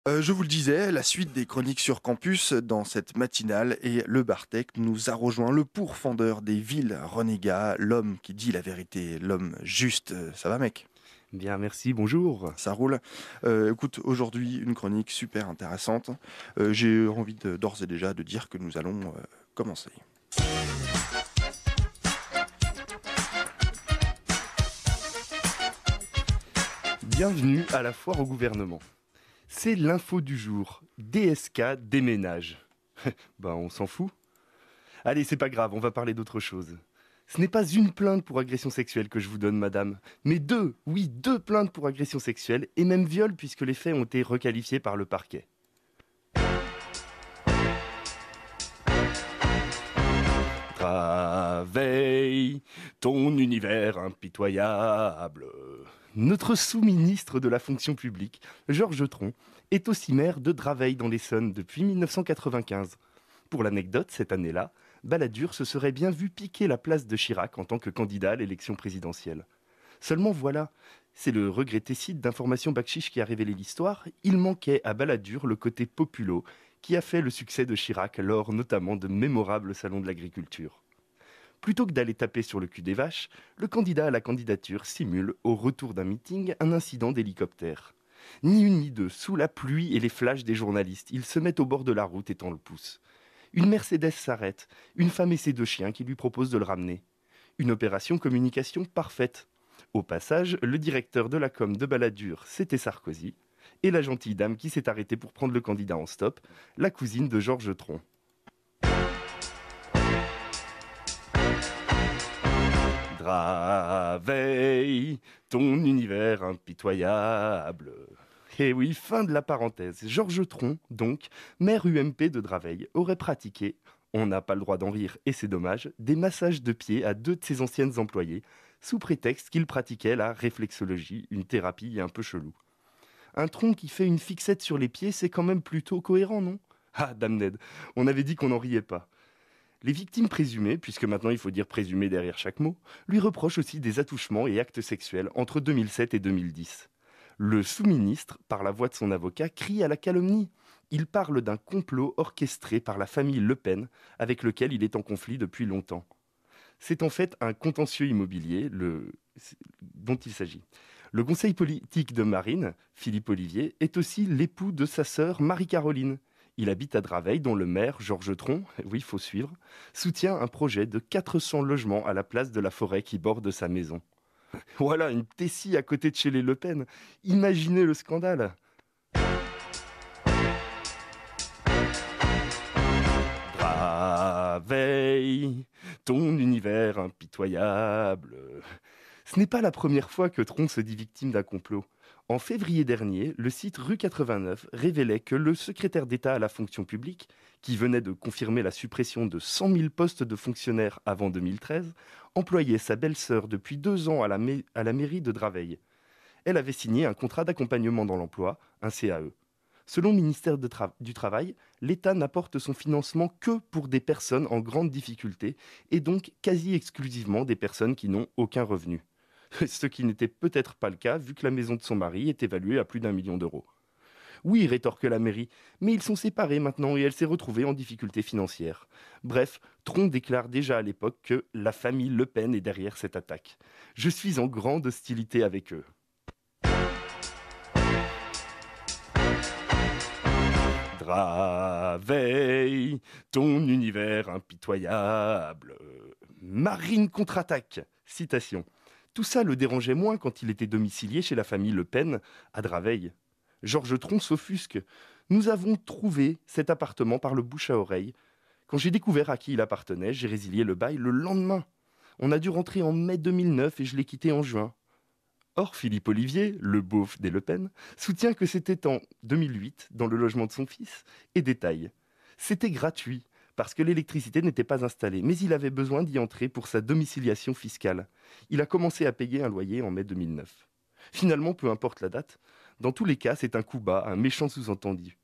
Je vous le disais, la suite des chroniques sur campus dans cette matinale et le Bartek nous a rejoint le pourfendeur des villes renégat, l'homme qui dit la vérité, l'homme juste. Ça va mec? Bien, merci, bonjour. Ça roule. Écoute, aujourd'hui une chronique super intéressante. J'ai envie d'ores et déjà de dire que nous allons commencer. Bienvenue à la foire au gouvernement. C'est l'info du jour. DSK déménage. On s'en fout. Allez, c'est pas grave, on va parler d'autre chose. Ce n'est pas une plainte pour agression sexuelle que je vous donne, madame, mais deux, oui, deux plaintes pour agression sexuelle et même viol puisque les faits ont été requalifiés par le parquet. Travaille ton univers impitoyable. Notre sous-ministre de la fonction publique, Georges Tron, est aussi maire de Draveil dans l'Essonne depuis 1995. Pour l'anecdote, cette année-là, Balladur se serait bien vu piquer la place de Chirac en tant que candidat à l'élection présidentielle. Seulement voilà, c'est le regretté site d'information Bakchiche qui a révélé l'histoire, il manquait à Balladur le côté populo qui a fait le succès de Chirac lors notamment de mémorables salons de l'agriculture. Plutôt que d'aller taper sur le cul des vaches, le candidat à la candidature simule, au retour d'un meeting, un incident d'hélicoptère. Ni une ni deux, sous la pluie et les flashs des journalistes, ils se mettent au bord de la route et tend le pouce. Une Mercedes s'arrête, une femme et ses deux chiens qui lui proposent de le ramener. Une opération communication parfaite. Au passage, le directeur de la com de Balladur, c'était Sarkozy, et la gentille dame qui s'est arrêtée pour prendre le candidat en stop, la cousine de Georges Tron. Draveille, ton univers impitoyable. Et oui, fin de la parenthèse. Georges Tron, donc, maire UMP de Draveil, aurait pratiqué, on n'a pas le droit d'en rire et c'est dommage, des massages de pieds à deux de ses anciennes employées, sous prétexte qu'il pratiquait la réflexologie, une thérapie un peu chelou. Un tronc qui fait une fixette sur les pieds, c'est quand même plutôt cohérent, non? Ah, damned, on avait dit qu'on n'en riait pas. Les victimes présumées, puisque maintenant il faut dire présumées derrière chaque mot, lui reprochent aussi des attouchements et actes sexuels entre 2007 et 2010. Le sous-ministre, par la voix de son avocat, crie à la calomnie. Il parle d'un complot orchestré par la famille Le Pen, avec lequel il est en conflit depuis longtemps. C'est en fait un contentieux immobilier dont il s'agit. Le conseil politique de Marine, Philippe Olivier, est aussi l'époux de sa sœur Marie-Caroline. Il habite à Draveil, dont le maire, Georges Tron, oui, il faut suivre, soutient un projet de 400 logements à la place de la forêt qui borde sa maison. Voilà, une Tessie à côté de chez les Le Pen. Imaginez le scandale. Draveil, ton univers impitoyable. Ce n'est pas la première fois que Tron se dit victime d'un complot. En février dernier, le site Rue 89 révélait que le secrétaire d'État à la fonction publique, qui venait de confirmer la suppression de 100 000 postes de fonctionnaires avant 2013, employait sa belle-sœur depuis 2 ans à la mairie de Draveil. Elle avait signé un contrat d'accompagnement dans l'emploi, un CAE. Selon le ministère du Travail, l'État n'apporte son financement que pour des personnes en grande difficulté et donc quasi exclusivement des personnes qui n'ont aucun revenu. Ce qui n'était peut-être pas le cas vu que la maison de son mari est évaluée à plus d'1 million d'euros. Oui, rétorque la mairie, mais ils sont séparés maintenant et elle s'est retrouvée en difficulté financière. Bref, Tron déclare déjà à l'époque que la famille Le Pen est derrière cette attaque. Je suis en grande hostilité avec eux. Draveil, ton univers impitoyable. Marine contre-attaque. Citation. Tout ça le dérangeait moins quand il était domicilié chez la famille Le Pen à Draveil. Georges Tron s'offusque. Nous avons trouvé cet appartement par le bouche à oreille. Quand j'ai découvert à qui il appartenait, j'ai résilié le bail le lendemain. On a dû rentrer en mai 2009 et je l'ai quitté en juin. Or, Philippe Olivier, le beauf des Le Pen, soutient que c'était en 2008, dans le logement de son fils, et détaille. C'était gratuit, parce que l'électricité n'était pas installée, mais il avait besoin d'y entrer pour sa domiciliation fiscale. Il a commencé à payer un loyer en mai 2009. Finalement, peu importe la date, dans tous les cas, c'est un coup bas, un méchant sous-entendu.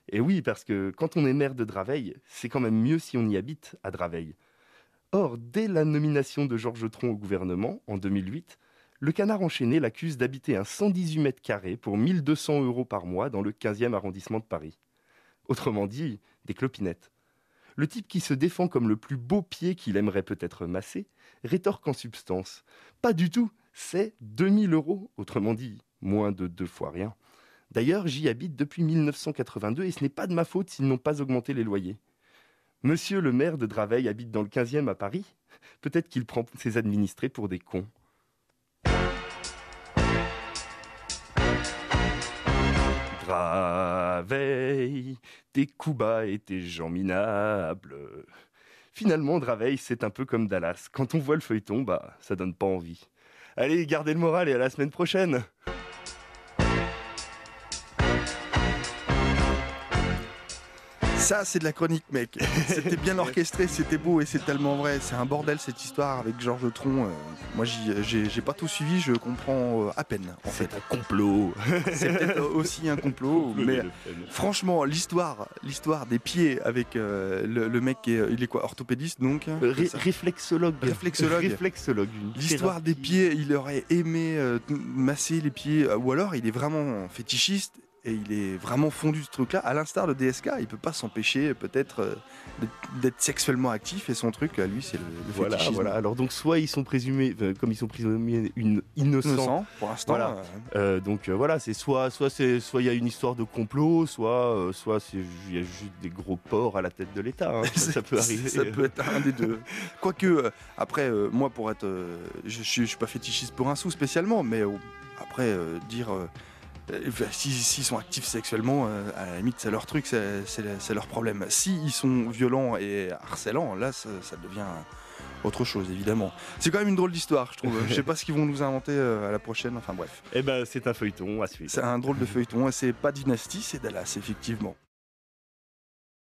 Et oui, parce que quand on est maire de Draveil, c'est quand même mieux si on y habite à Draveil. Or, dès la nomination de Georges Tron au gouvernement, en 2008, Le Canard enchaîné l'accuse d'habiter un 118 mètres carrés pour 1200 € par mois dans le 15e arrondissement de Paris. Autrement dit, des clopinettes. Le type qui se défend comme le plus beau pied qu'il aimerait peut-être masser, rétorque en substance. Pas du tout, c'est 2000 €, autrement dit, moins de 2 fois rien. D'ailleurs, j'y habite depuis 1982 et ce n'est pas de ma faute s'ils n'ont pas augmenté les loyers. Monsieur le maire de Draveil habite dans le 15e à Paris. Peut-être qu'il prend ses administrés pour des cons. Draveil, tes coups bas et tes gens minables. Finalement, Draveil, c'est un peu comme Dallas. Quand on voit le feuilleton, ça donne pas envie. Allez, gardez le moral et à la semaine prochaine. Ça, c'est de la chronique, mec. C'était bien orchestré, c'était beau et c'est tellement vrai. C'est un bordel cette histoire avec Georges Tron. Moi, j'ai pas tout suivi, je comprends à peine. En fait, C'est un complot. c'est peut-être aussi un complot, mais franchement, l'histoire des pieds avec le mec il est quoi, orthopédiste donc c'est ça Réflexologue. Réflexologue. L'histoire des pieds, il aurait aimé masser les pieds, ou alors il est vraiment fétichiste. Et il est vraiment fondu ce truc-là, à l'instar de DSK, il peut pas s'empêcher peut-être d'être sexuellement actif et son truc, à lui, c'est le fétichisme. Voilà. Alors donc soit ils sont présumés, comme ils sont présumés innocents, Innocent, pour l'instant. Voilà. C'est soit il y a une histoire de complot, soit il y a juste des gros porcs à la tête de l'État. Hein. Ça peut arriver. Ça peut être un des deux. Quoique, après, moi, pour être, je suis pas fétichiste pour un sou spécialement, mais après dire. S'ils sont actifs sexuellement, à la limite, c'est leur truc, c'est leur problème. S'ils sont violents et harcelants, là, ça devient autre chose, évidemment. C'est quand même une drôle d'histoire, je trouve. Je sais pas ce qu'ils vont nous inventer à la prochaine, enfin bref. C'est un feuilleton à suivre. C'est un drôle de feuilleton, et c'est pas Dynasty, c'est Dallas, effectivement.